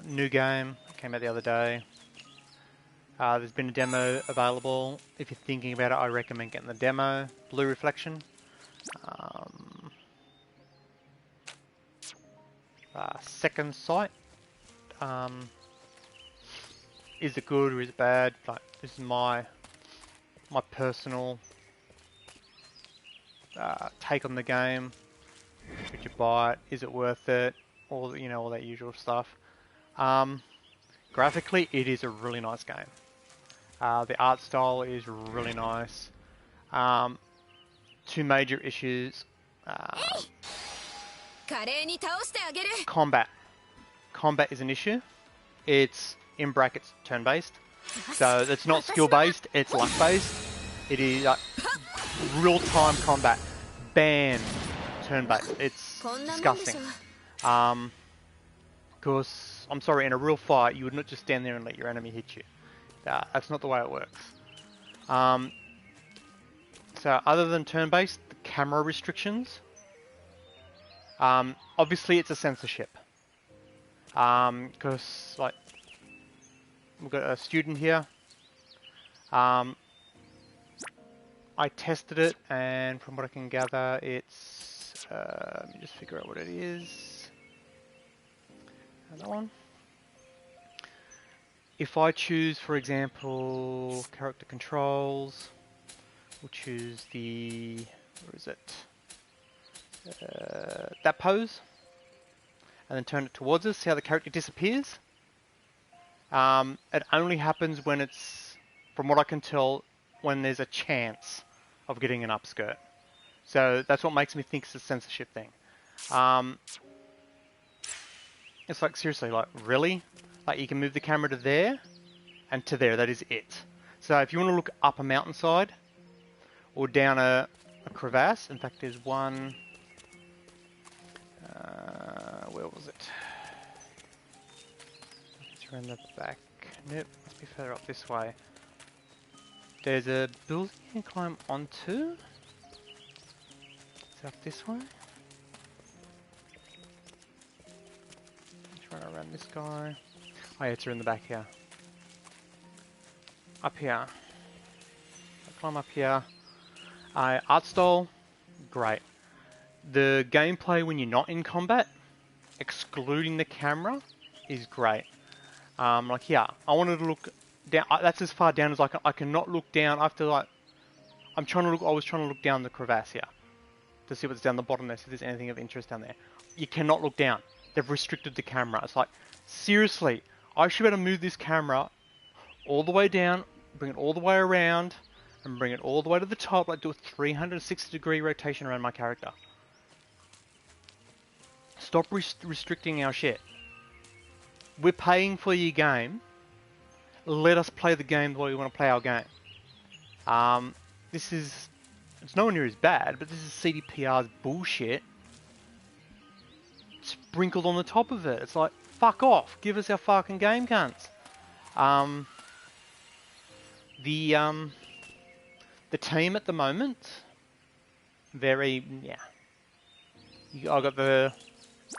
New game, came out the other day. There's been a demo available. If you're thinking about it, I recommend getting the demo. Blue Reflection. Second Sight. Is it good or is it bad? Like, this is my personal take on the game. Should you buy it? Is it worth it? All that usual stuff. Graphically, it is a really nice game. The art style is really nice. Two major issues. Combat. Combat is an issue. It's in brackets turn-based. So it's not skill-based, it's luck-based. It is real-time combat. Banned turn-based. It's disgusting. Because, I'm sorry, in a real fight, you would not just stand there and let your enemy hit you. That's not the way it works. So other than turn-based, the camera restrictions. Obviously it's a censorship. Because, like, we've got a student here. I tested it, and from what I can gather, it's... let me just figure out what it is. That one. If I choose, for example, character controls, we'll choose the... where is it? That pose. And then turn it towards us. See how the character disappears? It only happens when it's, from what I can tell, when there's a chance of getting an upskirt. So that's what makes me think it's a censorship thing. It's like, seriously, like, really? Like, you can move the camera to there and to there, that is it. So if you want to look up a mountainside or down a crevasse, in fact there's one, where was it? It's around the back. Nope, must be further up this way. There's a building you can climb onto. Is it up this way? Let's run around this guy. Oh yeah, it's in the back here. Up here. I'll climb up here. Art style, great. The gameplay when you're not in combat, excluding the camera, is great. Like here, I wanted to look down. That's as far down as I cannot look down. I have to like. I was trying to look down the crevasse here to see what's down the bottom there. See if there's anything of interest down there. You cannot look down. They've restricted the camera. It's like, seriously, I should be able to move this camera all the way down, bring it all the way around, and bring it all the way to the top. Like do a 360-degree rotation around my character. Stop restricting our shit. We're paying for your game. Let us play the game the way we want to play our game. It's nowhere near as bad, but this is CDPR's bullshit sprinkled on the top of it. It's like, fuck off. Give us our fucking game, cunts. The team at the moment, very, yeah. I got the,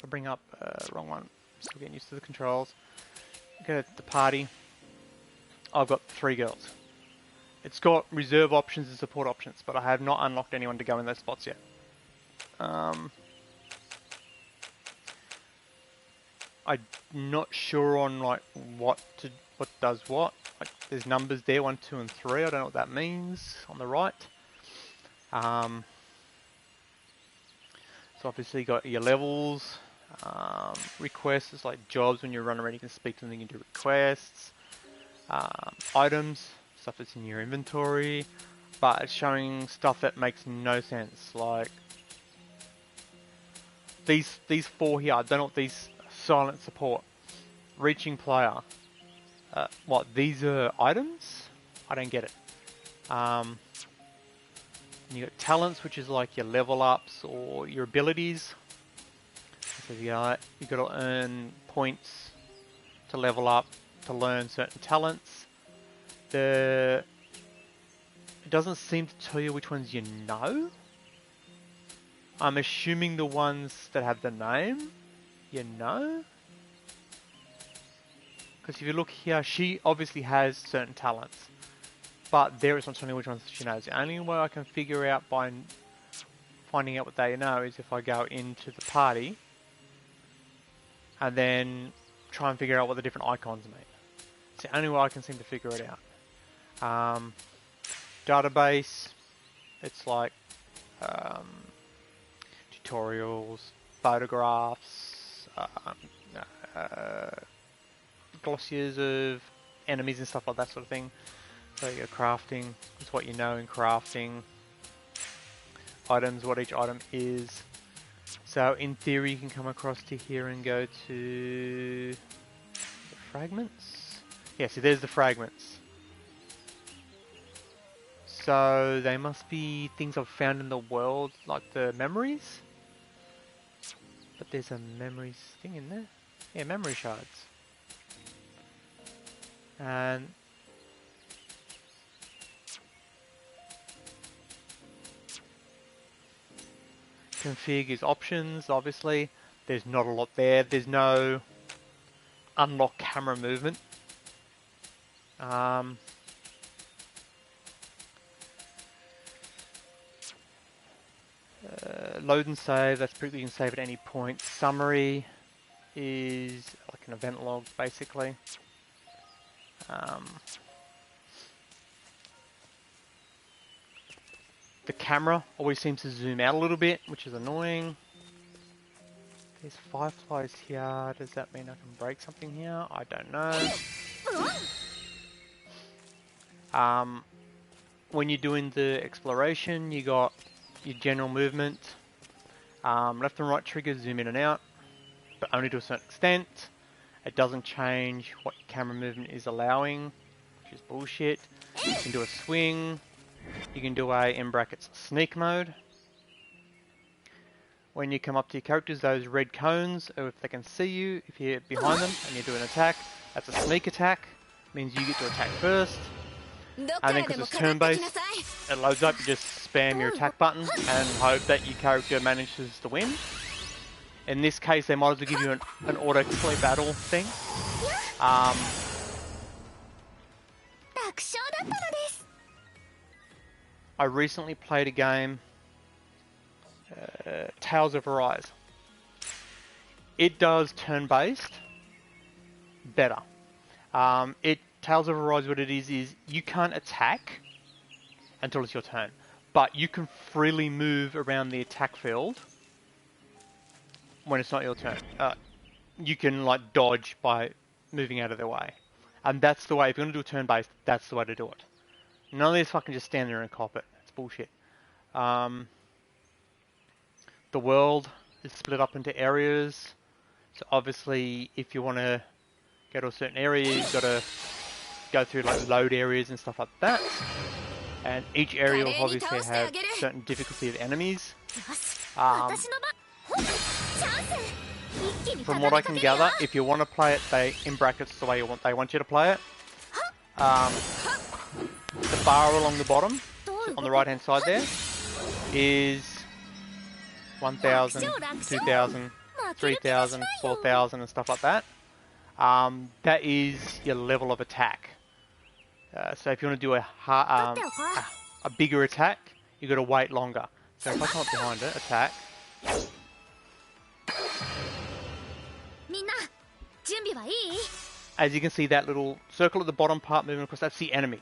I'll bring up, wrong one. Still getting used to the controls. Go to the party. I've got 3 girls. It's got reserve options and support options, but I have not unlocked anyone to go in those spots yet. I'm not sure on like what does what. Like there's numbers there, 1, 2, and 3. I don't know what that means on the right. So obviously you got your levels, requests like jobs. When you run around, you can speak to them. You can do requests, items, stuff that's in your inventory, but it's showing stuff that makes no sense. Like these 4 here. I don't know what these silent support, reaching player. What, these are items? I don't get it. You got talents, which is like your level ups or your abilities. So you got to earn points to level up to learn certain talents. It doesn't seem to tell you which ones you know. I'm assuming the ones that have the name, you know. Because if you look here, she obviously has certain talents. But there is not telling which ones she knows. The only way I can figure out by finding out what they know is if I go into the party and then try and figure out what the different icons mean. It's the only way I can seem to figure it out. Database, it's like tutorials, photographs, glossiers of enemies and stuff like that sort of thing. So you go crafting, it's what you know in crafting. Items, what each item is. So in theory you can come across to here and go to the fragments. Yeah, see there's the fragments. So they must be things I've found in the world, like the memories. But there's a memories thing in there. Yeah, memory shards. And config is options, obviously. There's not a lot there. There's no unlock camera movement. Load and save, that's pretty, you can save at any point. Summary is like an event log, basically. The camera always seems to zoom out a little bit, which is annoying. There's fireflies here. Does that mean I can break something here? I don't know. When you're doing the exploration, you got your general movement. Left and right triggers zoom in and out, but only to a certain extent. It doesn't change what your camera movement is allowing, which is bullshit. You can do a swing. You can do a, in brackets, sneak mode. When you come up to your characters, those red cones, or if they can see you, if you're behind them and you do an attack, that's a sneak attack. Means you get to attack first. And then because it's turn-based, it loads up, you just spam your attack button and hope that your character manages to win. In this case, they might as well give you an auto-complete battle thing. I recently played a game, Tales of Arise. It does turn-based better. Tales of Arise, what it is you can't attack until it's your turn, but you can freely move around the attack field when it's not your turn. You can like dodge by moving out of their way, and that's the way. If you're gonna do a turn-based, that's the way to do it. None of this fucking just stand there and cop it. It's bullshit. The world is split up into areas, so obviously if you want to go to a certain area, you've got to go through like load areas and stuff like that. And each area will obviously have certain difficulty of enemies. From what I can gather, if you want to play it, in brackets, the way they want you to play it. The bar along the bottom, on the right hand side there, is 1,000, 2,000, 3,000, 4,000 and stuff like that. That is your level of attack. So if you want to do a bigger attack, you've got to wait longer. So if I come up behind it, attack. As you can see, that little circle at the bottom part moving across, that's the enemy.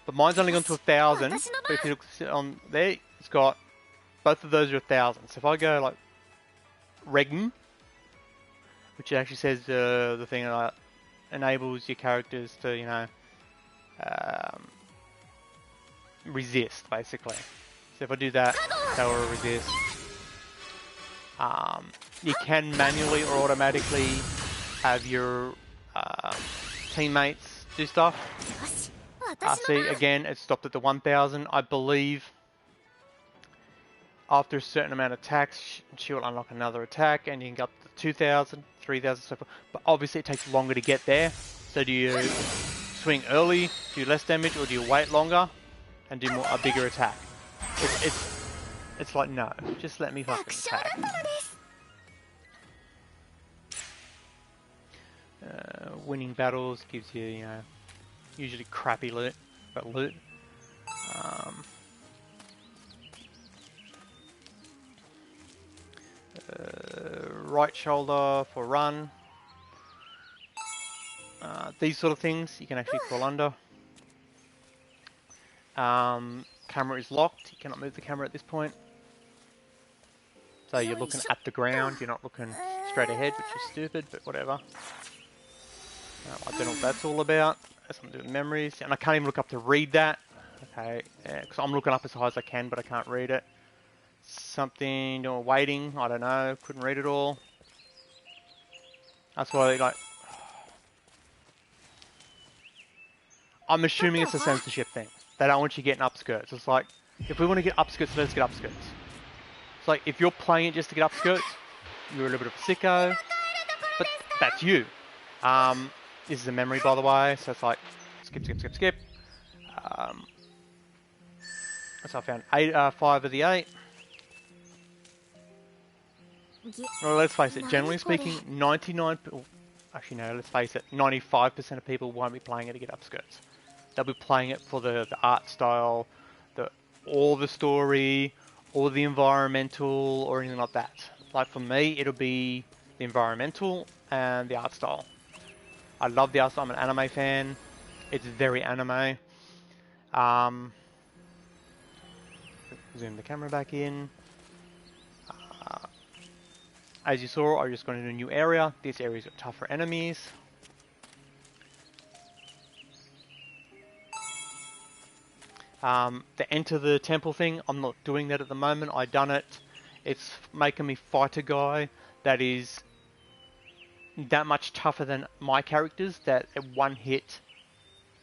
But mine's only gone to 1,000. But if you look on there, it's got both of those are 1,000. So if I go like Regn, which actually says the thing that enables your characters to, you know, resist, basically. So if I do that, they will resist. You can manually or automatically have your teammates do stuff. See, again, it stopped at the 1,000. I believe after a certain amount of attacks, she will unlock another attack, and you can go up to 2,000, 3,000, so forth. But obviously it takes longer to get there. So do you swing early, do less damage, or do you wait longer and do a bigger attack? It's like, no, just let me fucking attack. winning battles gives you, you know, usually crappy loot, but loot. Right shoulder for run. These sort of things you can actually crawl under. Camera is locked. You cannot move the camera at this point. So you're looking at the ground. You're not looking straight ahead, which is stupid, but whatever. I don't know what that's all about. That's something to do with memories. And I can't even look up to read that. Okay, because I'm looking up as high as I can, but I can't read it. Something, or waiting, I don't know. Couldn't read it all. That's why, like... I'm assuming it's a censorship thing. They don't want you getting upskirts. It's like, if we want to get upskirts, let's get upskirts. It's like, if you're playing it just to get upskirts, you're a little bit of a sicko. But that's you. This is a memory, by the way, so it's like, skip. So I found 5 of the 8. Well, let's face it, generally speaking, 99... Actually, no, let's face it, 95% of people won't be playing it to get upskirts. They'll be playing it for the art style, all the story, or the environmental, or anything like that. Like for me, it'll be the environmental and the art style. I love the art style. I'm an anime fan. It's very anime. Zoom the camera back in. As you saw, I just got into a new area. This area's got tougher enemies. The enter the temple thing, I'm not doing that at the moment. I done it. It's making me fight a guy that is that much tougher than my characters that it one hit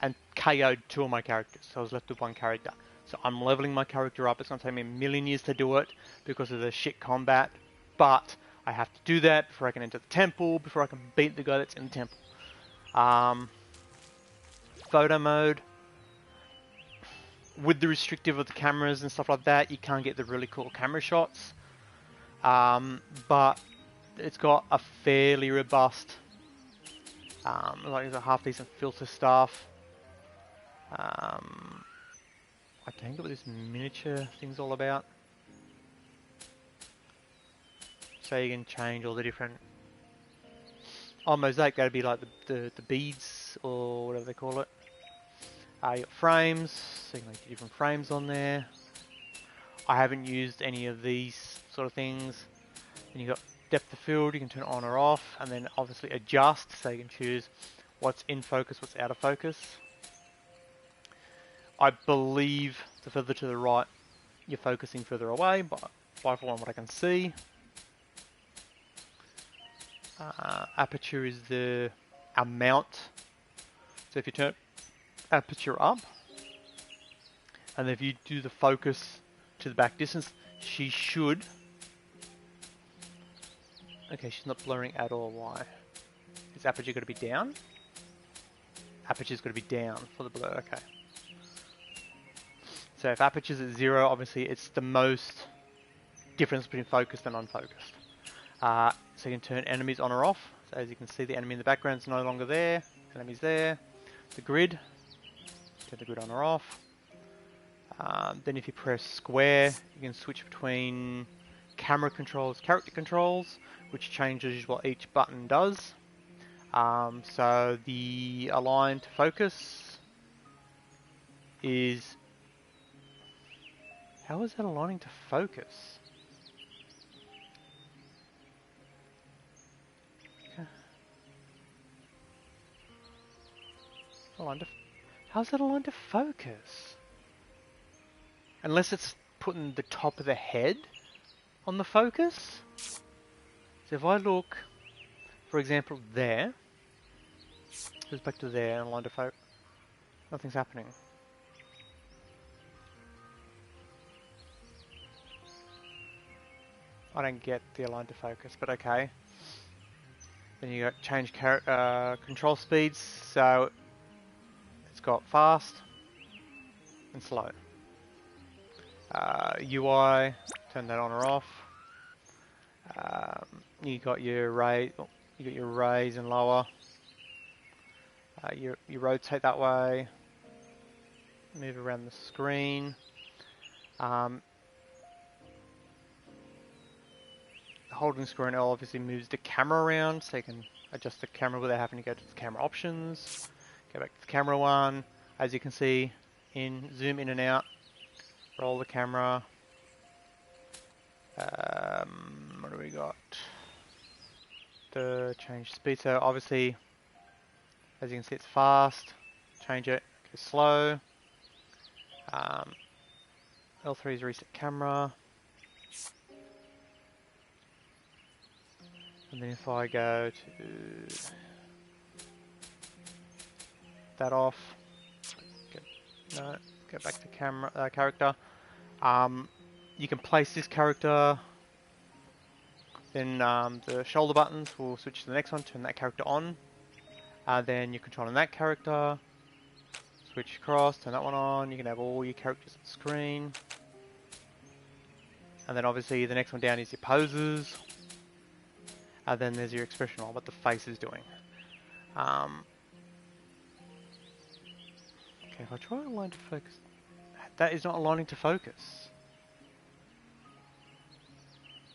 and KO'd 2 of my characters. So I was left with 1 character. So I'm leveling my character up. It's going to take me a million years to do it because of the shit combat. But I have to do that before I can enter the temple, before I can beat the guy that's in the temple. Photo mode. With the restrictive of the cameras and stuff like that, you can't get the really cool camera shots. But it's got a fairly robust, like it's a half decent filter stuff. I don't get what this miniature thing's all about. So you can change all the different... Oh, mosaic, that'd be like the beads, or whatever they call it. You got frames, so you can make different frames on there. I haven't used any of these sort of things. And you got depth of field, you can turn it on or off, and then obviously adjust, so you can choose what's in focus, what's out of focus. I believe the further to the right, you're focusing further away, but by for what I can see. Aperture is the amount. So if you turn aperture up, and if you do the focus to the back distance, she should... Okay, she's not blurring at all. Why? Is aperture going to be down? Aperture's going to be down for the blur. Okay. So if aperture's at 0, obviously it's the most difference between focused and unfocused. So you can turn enemies on or off. So as you can see, the enemy in the background is no longer there. Enemy's there. The grid. Turn the grid on or off. Then if you press square, you can switch between camera controls, character controls, which changes what each button does. So the align to focus is... How is that aligning to focus? How's that aligned to focus? Unless it's putting the top of the head on the focus. So if I look, for example, there, goes back to there and align to focus, nothing's happening. I don't get the align to focus, but okay. Then you got change control speeds, so it's got fast and slow. UI, turn that on or off. You got your raise and lower. You rotate that way, move around the screen. Holding screen L obviously moves the camera around, so you can adjust the camera without having to go to the camera options. Go back to the camera one. As you can see, zoom in and out, roll the camera. What do we got? The change speed. So obviously, as you can see, it's fast. Change it, go slow. L3 is reset camera. And then if I go to that off, go back to camera character. You can place this character. Then the shoulder buttons will switch to the next one. Turn that character on. Then you're controlling that character. Switch across. Turn that one on. You can have all your characters on the screen. And then obviously the next one down is your poses. And then there's your expression on what the face is doing. Okay, if I try to align to focus, that is not aligning to focus.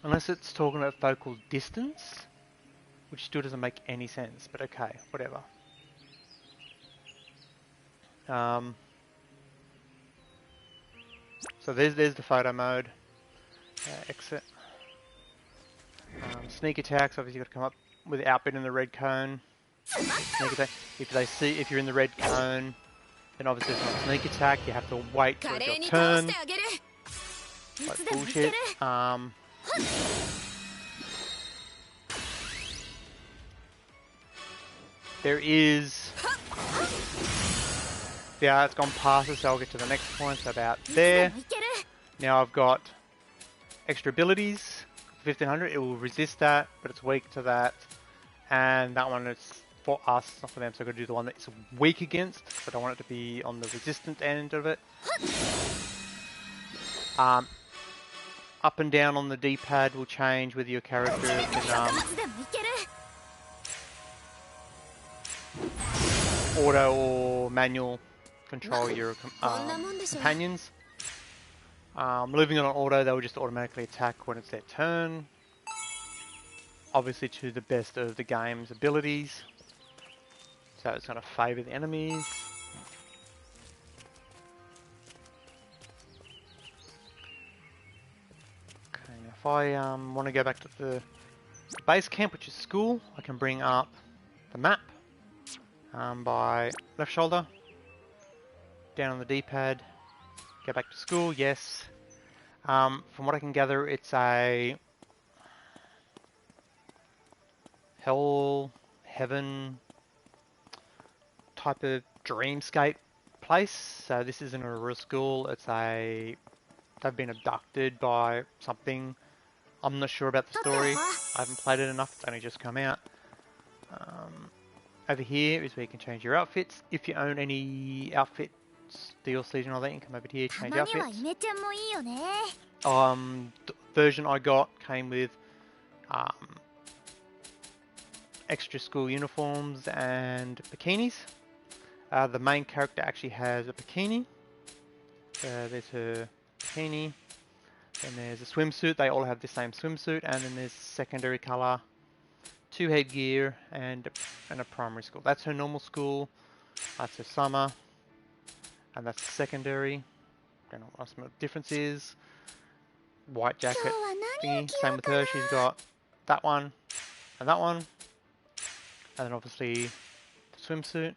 Unless it's talking about focal distance, which still doesn't make any sense, but okay, whatever. So there's the photo mode. Exit. Sneak attacks, obviously you've got to come up with the outbid in the red cone. Sneak attack. If you're in the red cone, then obviously it's not a sneak attack, you have to wait for your turn. Like bullshit. There is... Yeah, it's gone past us, so I'll get to the next point, so about there. Now I've got extra abilities. 1500, it will resist that, but it's weak to that. And that one is for us, not for them, so I've got to do the one that it's weak against, but I want it to be on the resistant end of it. Up and down on the D-pad will change with your character can auto or manual control your companions. Leaving it on auto, they will just automatically attack when it's their turn. Obviously to the best of the game's abilities. So it's going to favour the enemies. Okay, now if I want to go back to the base camp, which is school, I can bring up the map by left shoulder, down on the D-pad, go back to school, yes. From what I can gather, it's a hell, heaven type of dreamscape place. So this isn't a real school, it's they've been abducted by something. I'm not sure about the story, I haven't played it enough, it's only just come out. Over here is where you can change your outfits. If you own any outfits, DLCs and all that, you can come over here, change outfits. The version I got came with extra school uniforms and bikinis. The main character actually has a bikini. There's her bikini. Then there's a swimsuit. They all have the same swimsuit. And then there's secondary colour, 2 headgear, and a primary school. That's her normal school. That's her summer. And that's the secondary. Don't know what the difference is. White jacket thingy. Same with her. She's got that one and that one. And then obviously the swimsuit.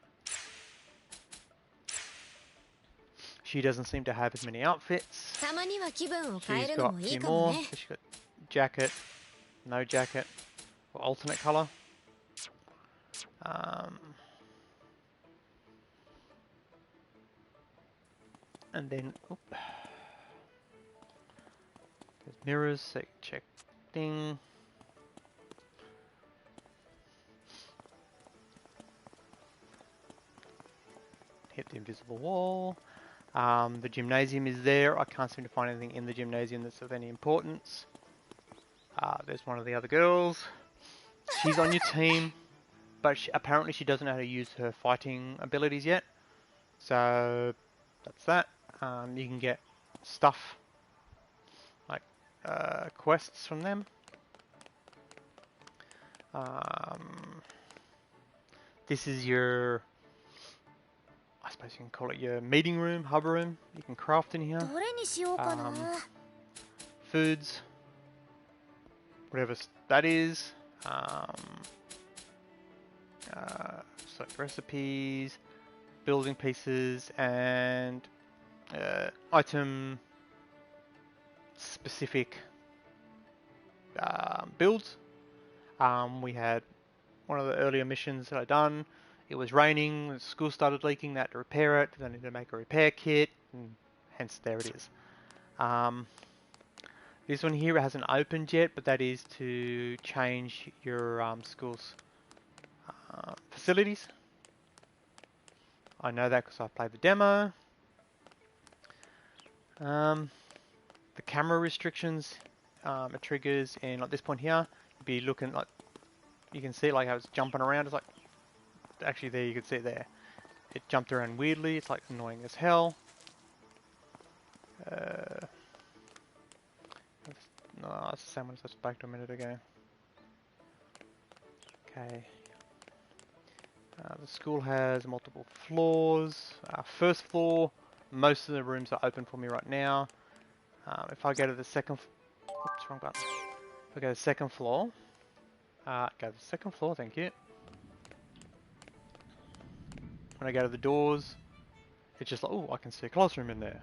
She doesn't seem to have as many outfits. She's got a few more. So she's got jacket, no jacket, or alternate colour. And then, there's mirrors, so check thing. Hit the invisible wall. The gymnasium is there. I can't seem to find anything in the gymnasium that's of any importance. There's one of the other girls. She's on your team. but apparently she doesn't know how to use her fighting abilities yet. So that's that. You can get stuff like quests from them. This is your, I suppose you can call it your meeting room, hub room. You can craft in here. Foods, whatever that is. So recipes, building pieces, and item specific builds. We had one of the earlier missions that I done. It was raining, the school started leaking, they had to repair it, they needed to make a repair kit, and hence there it is. This one here hasn't opened yet, but that is to change your school's facilities. I know that because I played the demo. The camera restrictions, it triggers in like this point here. You'd be looking like, you can see like how it's jumping around. It's like, actually there you can see it there. It jumped around weirdly. It's like annoying as hell. No, it's the same one as I spoke to a minute ago. Okay. The school has multiple floors. First floor, most of the rooms are open for me right now. If I go to the second, oops, wrong button. If I go to the second floor, thank you. When I go to the doors, it's just like, oh, I can see a classroom in there.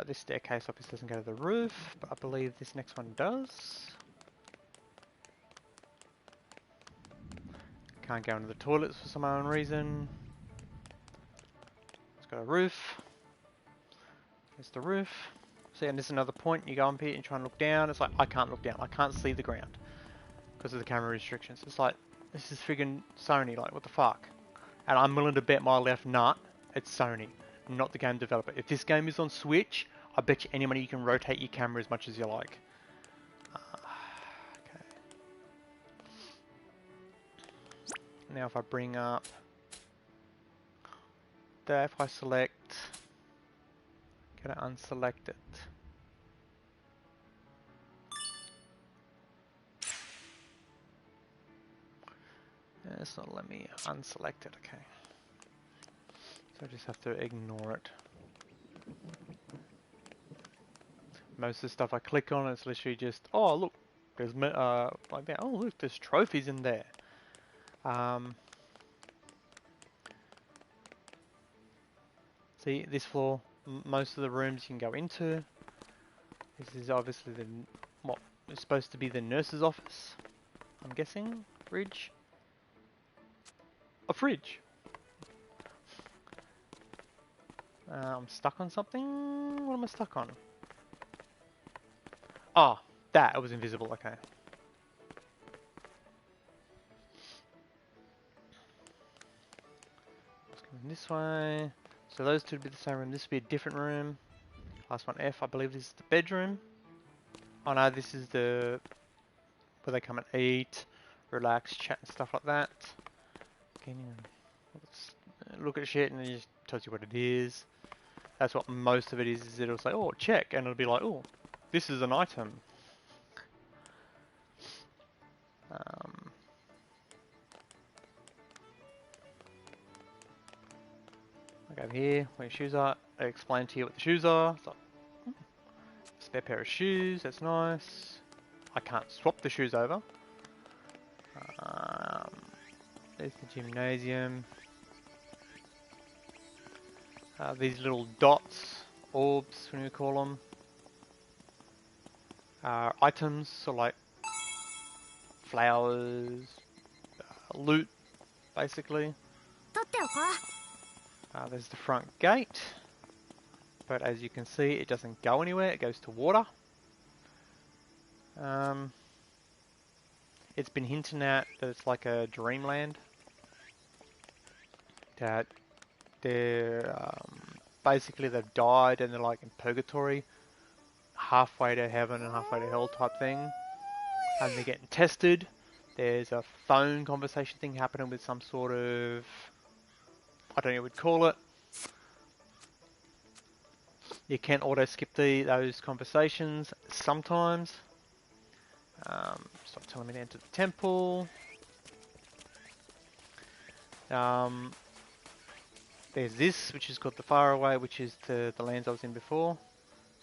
This staircase obviously doesn't go to the roof, but I believe this next one does. Can't go into the toilets for some unknown reason. It's got a roof. There's the roof. See, and this is another point. You go up here and try and look down. It's like, I can't look down. I can't see the ground because of the camera restrictions. It's like, this is friggin' Sony. Like, what the fuck? And I'm willing to bet my left nut, it's Sony, not the game developer. If this game is on Switch, I bet you any money you can rotate your camera as much as you like. Okay. Now if I bring up there, if I select, can I unselect it? It's not letting me unselect it, okay. So I just have to ignore it. Most of the stuff I click on, it's literally just, oh look, there's like that. Oh look, there's trophies in there. See, this floor, most of the rooms you can go into. This is obviously the what is supposed to be the nurse's office. I'm guessing fridge. A fridge. I'm stuck on something. What am I stuck on? Oh, that, it was invisible, okay. Let's go this way. So those two would be the same room. This would be a different room. Last one, F, I believe this is the bedroom. Oh no, this is the where they come and eat, relax, chat and stuff like that. Okay, look at shit and it just tells you what it is. That's what most of it is it'll say, oh, check, and it'll be like, oh, this is an item. I go over here, where your shoes are. I explain to you what the shoes are. So, spare pair of shoes, that's nice. I can't swap the shoes over. There's the gymnasium. These little dots, orbs, what do you call them? Items, so like flowers, loot, basically. There's the front gate, but as you can see, it doesn't go anywhere, it goes to water. It's been hinting at that it's like a dreamland. That they're, basically they've died and they're like in purgatory, halfway to heaven and halfway to hell type thing. and they're getting tested. There's a phone conversation thing happening with some sort of, I don't know what you'd call it. You can auto skip those conversations sometimes. Stop telling me to enter the temple. There's this, which is called the faraway, which is the lands I was in before.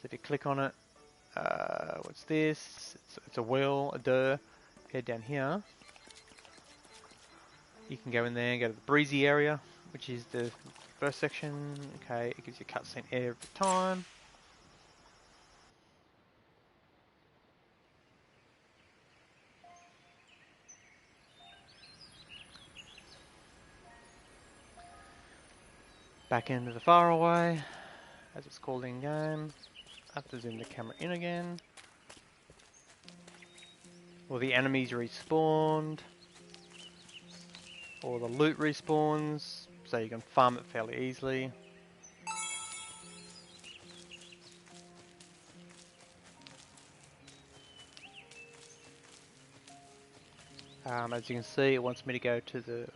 So if you click on it, what's this? It's a wheel, a door. Head down here. You can go in there and go to the breezy area, which is the first section. Okay, it gives you a cutscene every time. Back into the faraway, as it's called in game. I have to zoom the camera in again. Or the enemies respawned. Or the loot respawns, so you can farm it fairly easily. As you can see, it wants me to go to the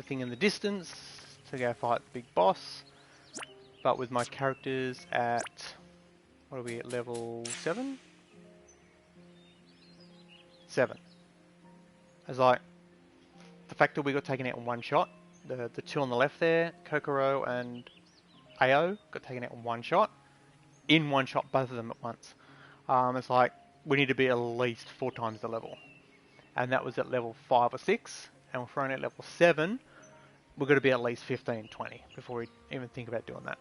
thing in the distance to go fight the big boss. But with my characters at, what are we at, level 7? 7. It's like, the fact that we got taken out in one shot, the two on the left there, Kokoro and AO, got taken out in one shot. In one shot, both of them at once. It's like, we need to be at least 4 times the level. And that was at level 5 or 6, and we're throwing at level 7, we're going to be at least 15, 20 before we even think about doing that.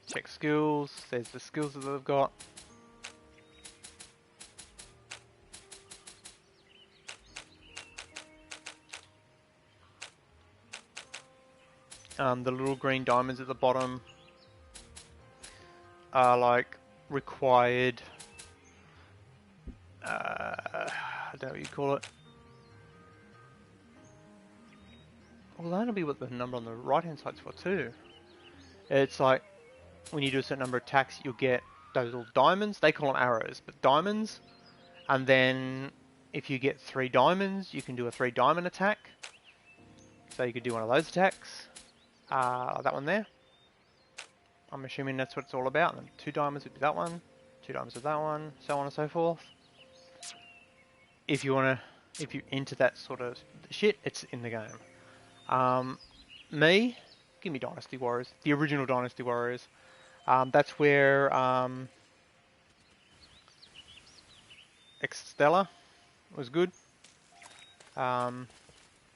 Check skills, there's the skills that they've got. The little green diamonds at the bottom are like required, I don't know what you call it. Well, that'll be what the number on the right hand side's for too. It's like, when you do a certain number of attacks, you'll get those little diamonds. They call them arrows, but diamonds. And then if you get 3 diamonds, you can do a 3 diamond attack. So you could do one of those attacks. That one there. I'm assuming that's what it's all about. And then 2 diamonds would be that one. 2 diamonds with that one. So on and so forth. If you're into that sort of shit, it's in the game. Give me Dynasty Warriors. The original Dynasty Warriors. That's where Extella was good.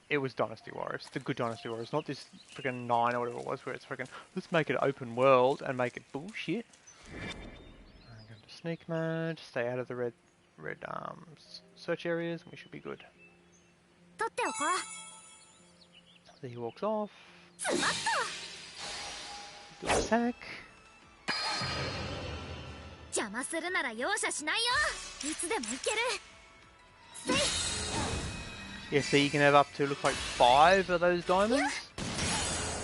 It was Dynasty Warriors, the good Dynasty Warriors, not this freaking 9 or whatever it was, where it's freaking, let's make it open world and make it bullshit. I'm going to sneak mode, stay out of the red search areas, and we should be good. So he walks off. Do attack. Yeah, so you can have up to, look like 5 of those diamonds.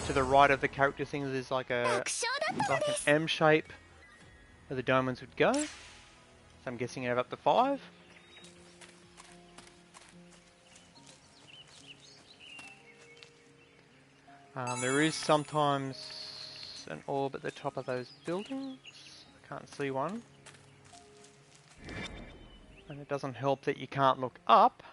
To the right of the character thing, there's like an M shape where the diamonds would go. So I'm guessing you have up to 5. There is sometimes an orb at the top of those buildings. I can't see one. And it doesn't help that you can't look up.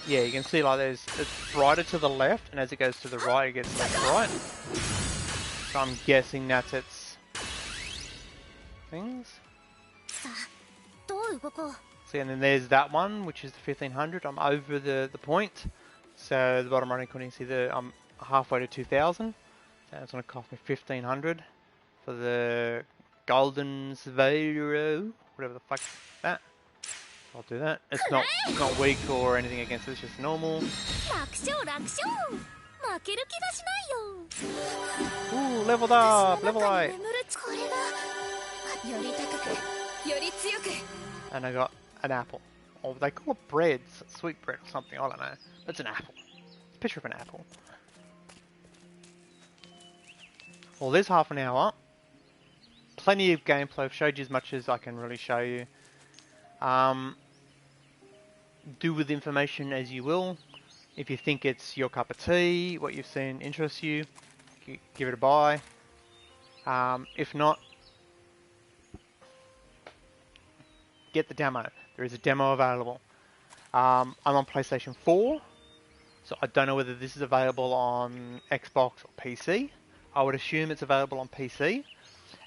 Yeah, you can see like it's brighter to the left, and as it goes to the right, it gets less bright. So I'm guessing that's its things. See, and then there's that one, which is the 1500. I'm over the point. So the bottom right corner, you can see I'm halfway to 2000. So it's going to cost me 1500 for the golden Svero, whatever the fuck that. I'll do that. It's not weak or anything against it, it's just normal. Ooh, leveled up! Level 8! And I got an apple. Or they call it bread, sweet bread or something, I don't know. It's an apple. It's a picture of an apple. Well, there's half an hour. Plenty of gameplay. I've showed you as much as I can really show you. Do with information as you will. If you think it's your cup of tea, what you've seen interests you, give it a buy. If not, get the demo. There is a demo available. I'm on PlayStation 4, so I don't know whether this is available on Xbox or PC. I would assume it's available on PC.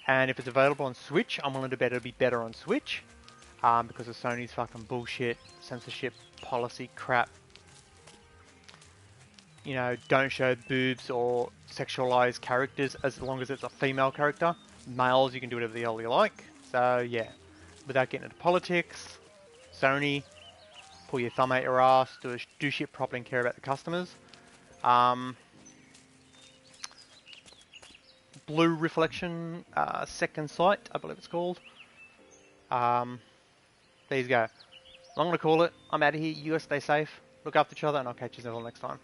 And if it's available on Switch, I'm willing to bet it'll be better on Switch. Because of Sony's fucking bullshit, censorship policy crap. You know, don't show boobs or sexualized characters as long as it's a female character. Males, you can do whatever the hell you like. So, yeah. Without getting into politics, Sony, pull your thumb out your ass, do shit properly and care about the customers. Blue Reflection Second Sight, I believe it's called. There you go. I'm going to call it. I'm out of here. You guys stay safe. Look after each other, and I'll catch you all next time.